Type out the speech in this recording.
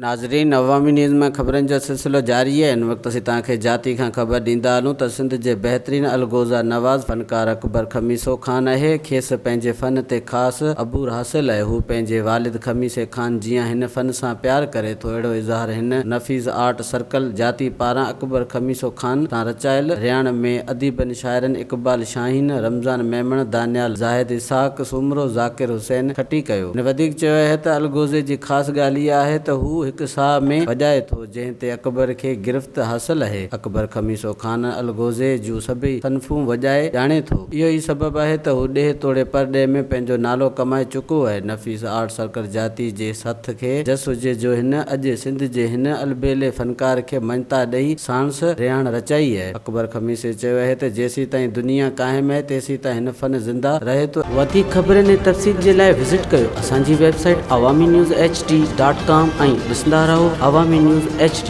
नाज़रीन, अवामी न्यूज़ में ख़बरनि जो सिलसिलो जारी है। इन वक्त असीं तव्हांखे जाती खां ख़बर ॾींदा हलूं त सिंध जे बहितरीन अलगोज़ा नवाज़ फ़नकार अकबर खमीसो ख़ान आहे। खेसि पंहिंजे फ़न ते ख़ासि अबूर हासिल आहे। हू पंहिंजे वालिद खमीसे ख़ान जीअं हिन फ़न सां प्यार करे थो, अहिड़ो इज़हार हिन नफ़ीज़ आर्ट सर्कल जाती पारां अकबर खमीसो ख़ान सां रचायल रियाण में अदीबनि शाइरनि इक़बाल शाहीन, रमज़ान मेमण, दानियाल ज़ाहिद इसाक़, सुमरो ज़ाकिर हुसैन खटी कयो। हिन वधीक चयो आहे त अलगोज़े जी ख़ासि ॻाल्हि इहा आहे त हू हिकु साह में वॼाए थो, जंहिं ते अकबर खे गिरफ़्त हासिल आहे। अकबर खमीसो ख़ान अलगोज़े जूं सभई सनफ़ूं वॼाए ॼाणे थो। इहो ई सबबु आहे त हू ॾेह तोड़े परॾे में पंहिंजो नालो कमाए चुको आहे। नफ़ीस आर्ट सर्कल जाती जे हथ खे जस हुजे जो हिन अॼु सिंध जे हिन अलबेले फ़नकार खे मञता ॾेई साणस रियाण रचाई आहे। अकबर खमीसे चयो आहे त जेसीं ताईं दुनिया क़ाइमु आहे तेसीं ताईं हिन फ़न ज़िंदा रहे थो। वधीक ख़बरनि ऐं तफ़सील जे लाइ विज़िट कयो असांजी वेबसाइट awaminews.hd.com ऐं ॾिसंदा रहो अवामी न्यूज़ HD।